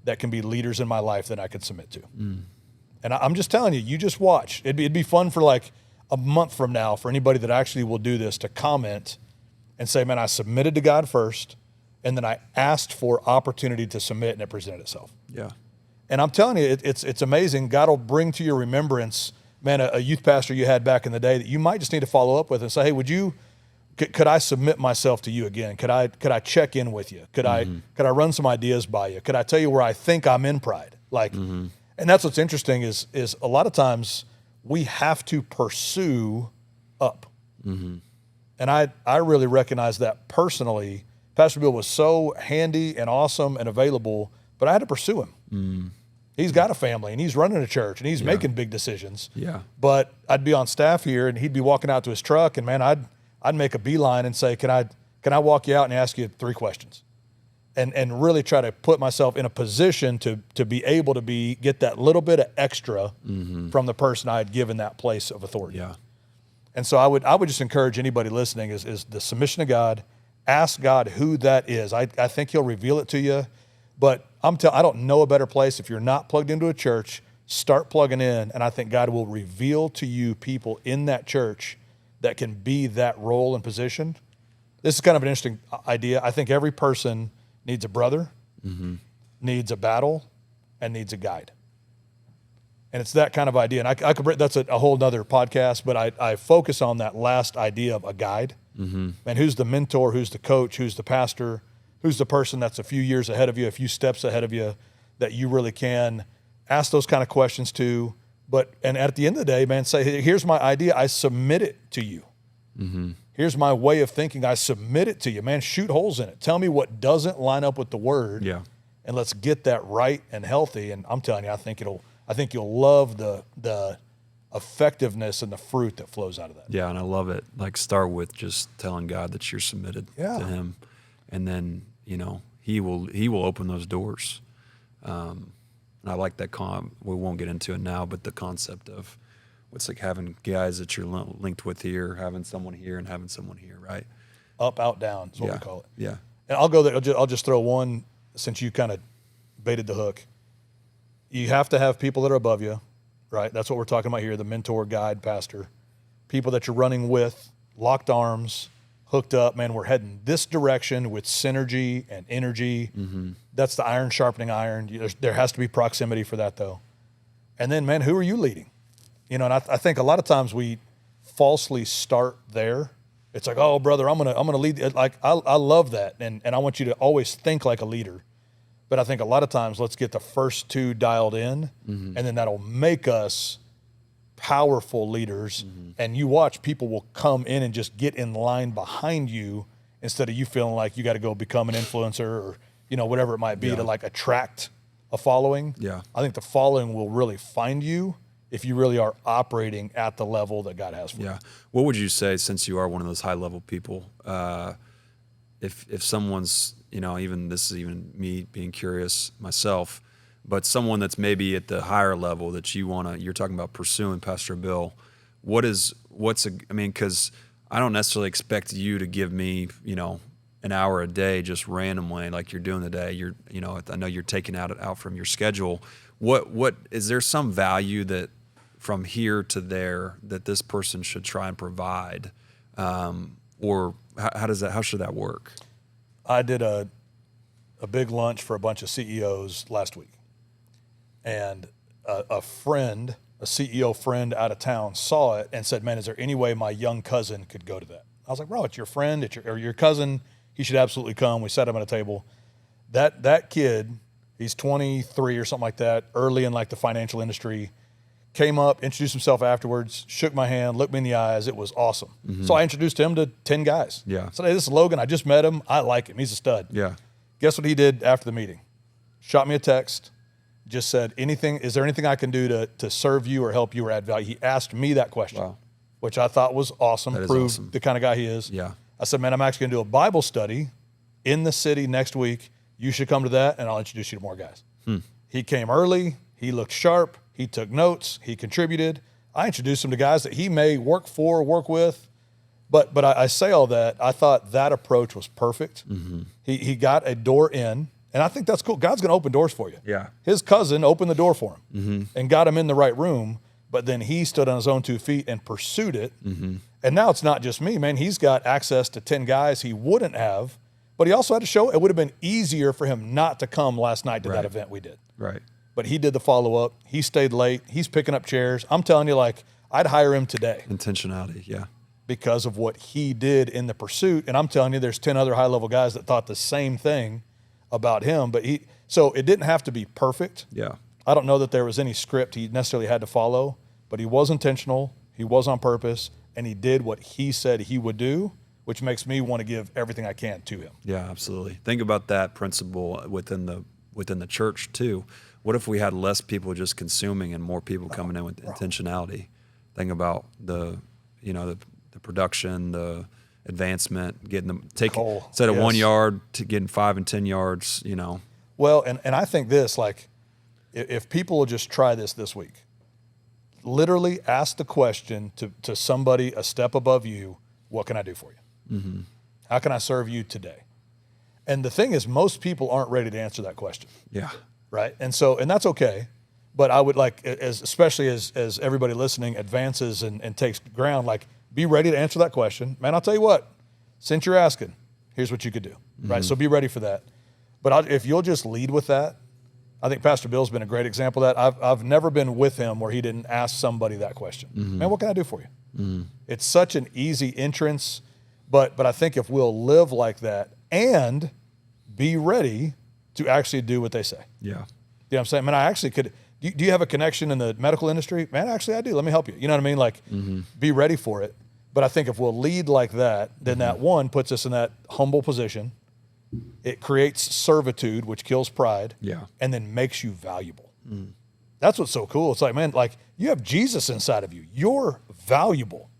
that can be leaders in my life that I could submit to. Mm. And I'm just telling you, you just watch. It'd be fun for like a month from now for anybody that actually will do this to comment and say, man, I submitted to God first, and then I asked for opportunity to submit, and it presented itself.
Yeah.
And I'm telling you, it's amazing. God will bring to your remembrance, man, a youth pastor you had back in the day that you might just need to follow up with and say, hey, could I submit myself to you again? Could I check in with you? Could I run some ideas by you? Could I tell you where I think I'm in pride? Like, and that's what's interesting is a lot of times we have to pursue up. Mm-hmm. And I really recognize that personally. Pastor Bill was so handy and awesome and available, but I had to pursue him. Mm. He's got a family and he's running a church and he's making big decisions.
Yeah.
But I'd be on staff here and he'd be walking out to his truck, and man, I'd make a beeline and say, can I walk you out and ask you 3 questions? And really try to put myself in a position to be able to get that little bit of extra from the person I had given that place of authority. Yeah. And so I would just encourage anybody listening is the submission to God. Ask God who that is. I think he'll reveal it to you. But I don't know a better place. If you're not plugged into a church, start plugging in, and I think God will reveal to you people in that church that can be that role and position. This is kind of an interesting idea. I think every person needs a brother, needs a battle, and needs a guide. And it's that kind of idea. And that's a whole nother podcast, but I focus on that last idea of a guide. Mm-hmm. And who's the mentor, who's the coach, who's the pastor, who's the person that's a few years ahead of you, a few steps ahead of you that you really can ask those kind of questions to. And at the end of the day, man, say, here's my idea. I submit it to you. Mm-hmm. Here's my way of thinking. I submit it to you, man. Shoot holes in it. Tell me what doesn't line up with the word. Yeah. And let's get that right and healthy. And I'm telling you, I think you'll love the effectiveness and the fruit that flows out of that.
Yeah. And I love it. Like, start with just telling God that you're submitted to him. And then, he will open those doors. And I like that we won't get into it now, but the concept of what's like having guys that you're linked with here, having someone here and having someone here, right?
Up, out, down is what we call it.
Yeah.
And I'll go there. I'll just throw one, since you kind of baited the hook. You have to have people that are above you, right? That's what we're talking about here, the mentor, guide, pastor. People that you're running with, locked arms, hooked up, man, we're heading this direction with synergy and energy. Mm-hmm. That's the iron sharpening iron. There has to be proximity for that, though. And then, man, who are you leading? And I think a lot of times we falsely start there. It's like, oh, brother, I'm gonna lead. Like, I love that, and I want you to always think like a leader. But I think a lot of times, let's get the first 2 dialed in, and then that'll make us powerful leaders. And you watch, people will come in and just get in line behind you instead of you feeling like you got to go become an influencer or whatever it might be to like attract a following. Yeah, I think the following will really find you if you really are operating at the level that God has for you.
Yeah. What would you say, since you are one of those high level people, if someone's, even this is even me being curious myself, but someone that's maybe at the higher level that you're talking about pursuing, Pastor Bill, because I don't necessarily expect you to give me, an hour a day just randomly like you're doing today. I know you're taking out from your schedule. What is there some value that from here to there that this person should try and provide? Or how should that work?
I did a big lunch for a bunch of CEOs last week. And a CEO friend out of town saw it and said, man, is there any way my young cousin could go to that? I was like, bro, it's your friend, or your cousin. He should absolutely come. We sat him at a table. That kid, he's 23 or something like that, early in like the financial industry, came up, introduced himself afterwards, shook my hand, looked me in the eyes. It was awesome. Mm-hmm. So I introduced him to 10 guys.
Yeah.
I said, hey, this is Logan. I just met him. I like him. He's a stud.
Yeah.
Guess what he did after the meeting? Shot me a text, just said, is there anything I can do to serve you or help you or add value? He asked me that question, which I thought was awesome.
That is
proved
awesome.
The kind of guy he is.
Yeah.
I said, man, I'm actually going to do a Bible study in the city next week. You should come to that, and I'll introduce you to more guys. He came early. He looked sharp. He took notes. He contributed. I introduced him to guys that he may work with. But I say all that. I thought that approach was perfect. Mm-hmm. He got a door in, and I think that's cool. God's going to open doors for you.
Yeah.
His cousin opened the door for him and got him in the right room, but then he stood on his own 2 feet and pursued it. Mm-hmm. And now it's not just me, man. He's got access to 10 guys he wouldn't have, but he also had to show it would have been easier for him not to come last night to that event we did.
Right.
But he did the follow-up. He stayed late. He's picking up chairs. I'm telling you, I'd hire him today.
Intentionality, yeah.
Because of what he did in the pursuit. And I'm telling you, there's 10 other high-level guys that thought the same thing about him. So it didn't have to be perfect.
Yeah.
I don't know that there was any script he necessarily had to follow, but he was intentional. He was on purpose, and he did what he said he would do, which makes me want to give everything I can to him.
Yeah, absolutely. Think about that principle within the church too. What if we had less people just consuming and more people coming in with intentionality? Think about the production, the advancement, getting them instead of 1 yard to getting 5 and 10 yards.
Well, and I think this, if people will just try this week, literally ask the question to somebody a step above you, what can I do for you? Mm-hmm. How can I serve you today? And the thing is, most people aren't ready to answer that question.
Yeah.
Right. And that's okay. But I would especially as everybody listening advances and takes ground, be ready to answer that question. Man, I'll tell you what, since you're asking, here's what you could do. Mm-hmm. Right. So be ready for that. But if you'll just lead with that, I think Pastor Bill's been a great example of that. I've never been with him where he didn't ask somebody that question. Mm-hmm. Man, what can I do for you? Mm-hmm. It's such an easy entrance, but I think if we'll live like that and be ready to actually do what they say.
Yeah.
You know what I'm saying? Man, I actually could. Do you have a connection in the medical industry? Man, actually I do. Let me help you. You know what I mean? Be ready for it. But I think if we'll lead like that, then that one puts us in that humble position. It creates servitude, which kills pride.
Yeah.
And then makes you valuable. That's what's so cool. It's man, you have Jesus inside of you. You're valuable.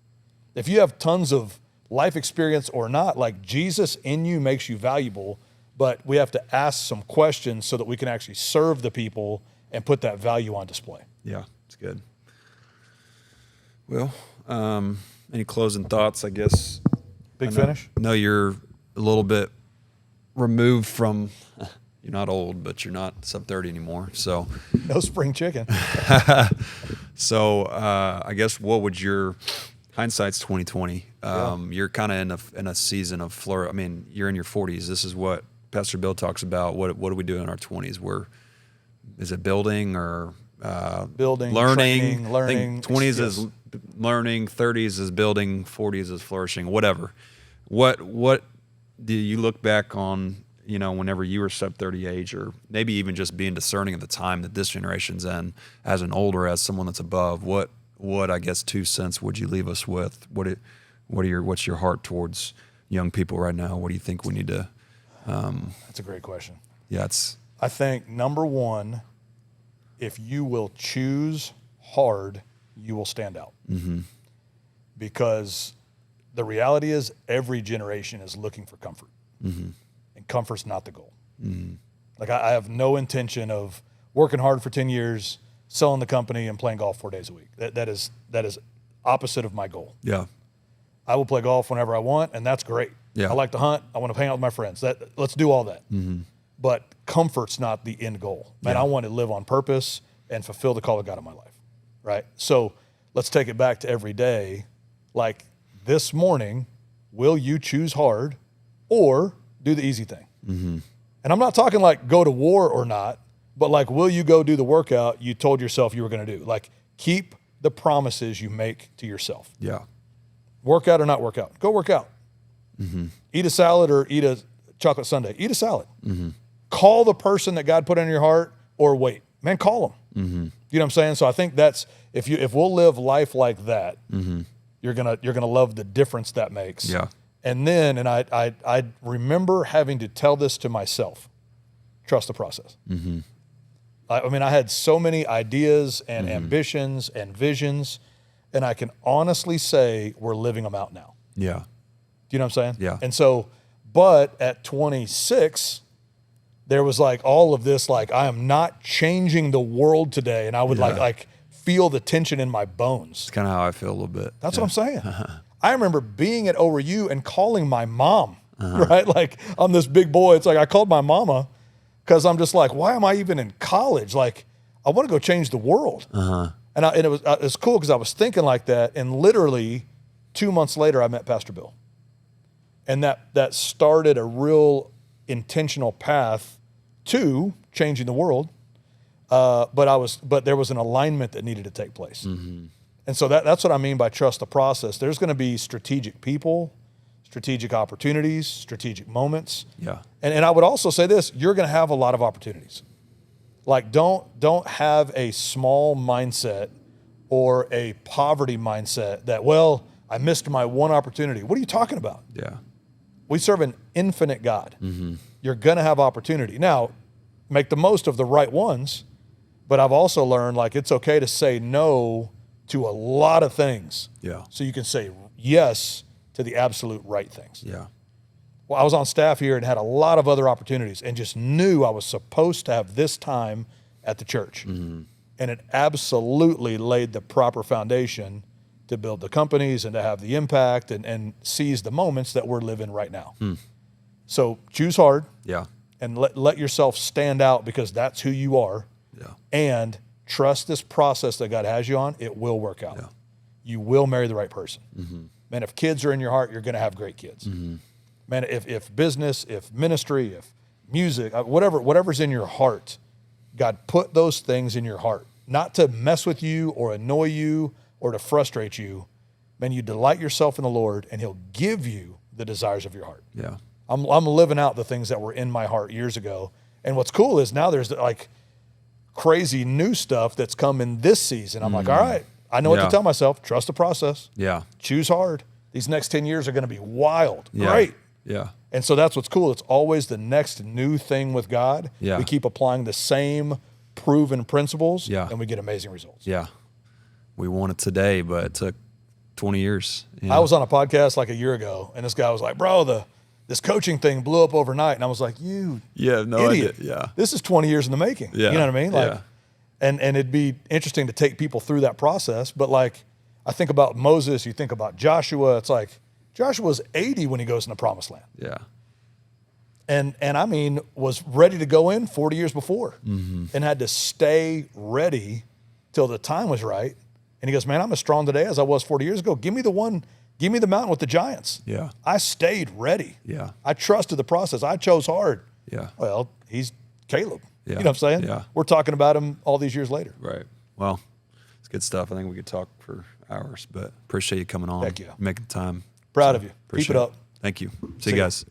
If you have tons of life experience or not, Jesus in you makes you valuable. But we have to ask some questions so that we can actually serve the people and put that value on display.
Yeah, it's good. Well, any closing thoughts, I guess?
Big finish?
No, you're a little bit removed from, you're not old, but you're not SUB30 anymore. So
no spring chicken.
So I guess what would your hindsight's 2020? You're kind of in a season of flourish. I mean, you're in your 40s. This is what Pastor Bill talks about. What do we do in our 20s? Is it building or
building,
learning?
Training, learning.
I think 20s is learning, 30s is building, 40s is flourishing. Whatever. What do you look back on? Whenever you were SUB30 age, or maybe even just being discerning of the time that this generation's in, as an older, as someone that's above. What I guess 2 cents would you leave us with? What's your heart towards young people right now? What do you think we need to?
That's a great question.
Yeah,
I think number one, if you will choose hard, you will stand out. Mm-hmm. Because the reality is every generation is looking for comfort. Mm-hmm. And comfort's not the goal. Mm-hmm. I have no intention of working hard for 10 years, selling the company, and playing golf 4 days a week. That is opposite of my goal.
Yeah.
I will play golf whenever I want, and that's great.
Yeah.
I like to hunt. I want to hang out with my friends. Let's do all that. But comfort's not the end goal. Man, I want to live on purpose and fulfill the call of God in my life, right? So let's take it back to every day. Like this morning, will you choose hard or do the easy thing? And I'm not talking like go to war or not, but like, will you go do the workout you told yourself you were going to do? Like, keep the promises you make to yourself.
Yeah.
Work out or not work out. Go work out. Eat a salad or eat a chocolate sundae. Eat a salad. Call the person that God put in your heart or wait. Man, call them. You know what I'm saying? So I think that's, if we'll live life like that, you're gonna love the difference that makes.
Yeah.
And then, and I remember having to tell this to myself, trust the process. I mean, I had so many ideas and ambitions and visions, and I can honestly say we're living them out now.
Yeah.
Do you know what I'm saying?
Yeah.
And so, but at 26, there was like all of this, like, I am not changing the world today. And I would like feel the tension in my bones.
It's kind of how I feel a little bit.
That's what I'm saying. I remember being at ORU and calling my mom, right? Like, I'm this big boy. It's like, I called my mama because I'm just like, why am I even in college? Like, I want to go change the world. And it was cool because I was thinking like that. And literally 2 months later, I met Pastor Bill. And that started a real intentional path to changing the world. But there was an alignment that needed to take place. And so that's what I mean by trust the process. There's going to be strategic people, strategic opportunities, strategic moments.
Yeah.
And I would also say this, you're going to have a lot of opportunities. Like, don't have a small mindset or a poverty mindset that, well, I missed my one opportunity. What are you talking about?
Yeah.
We serve an infinite God. You're going to have opportunity. Now, make the most of the right ones, but I've also learned, like, it's okay to say no to a lot of things.
Yeah.
So you can say yes to the absolute right things.
Yeah.
Well, I was on staff here and had a lot of other opportunities and just knew I was supposed to have this time at the church. And it absolutely laid the proper foundation to build the companies and to have the impact and seize the moments that we're living right now. So choose hard.
Yeah.
And let yourself stand out because that's who you are.
Yeah.
And trust this process that God has you on. It will work out.
Yeah.
You will marry the right person. Man, if kids are in your heart, you're going to have great kids. Man, if business, if ministry, if music, whatever's in your heart, God put those things in your heart, not to mess with you or annoy you or to frustrate you. Man, you delight yourself in the Lord and he'll give you the desires of your heart.
Yeah.
I'm living out the things that were in my heart years ago. And what's cool is now there's like crazy new stuff that's come in this season. I'm like, all right, I know what to tell myself. Trust the process.
Yeah.
Choose hard. These next 10 years are going to be wild.
Yeah.
Great.
Yeah.
And so that's what's cool. It's always the next new thing with God.
Yeah.
We keep applying the same proven principles and we get amazing results.
Yeah. We want it today, but it took 20 years.
I was on a podcast like a year ago and this guy was like, bro, this coaching thing blew up overnight. And I was like, no idiot.
Idea. Yeah.
This is 20 years in the making.
Yeah.
You know what I mean? Like, and it'd be interesting to take people through that process. But like, I think about Moses, you think about Joshua. It's like, Joshua's 80 when he goes in the promised land.
Yeah.
And I mean, was ready to go in 40 years before and had to stay ready till the time was right. And he goes, man, I'm as strong today as I was 40 years ago. Give me the mountain with the giants.
Yeah.
I stayed ready.
Yeah.
I trusted the process. I chose hard.
Yeah.
Well, he's Caleb.
Yeah.
You know what I'm saying?
Yeah.
We're talking about him all these years later.
Right. Well, it's good stuff. I think we could talk for hours, but appreciate you coming on.
Heck yeah.
Making the time.
Proud of you. Keep
Appreciate
it up.
Thank you. See you guys.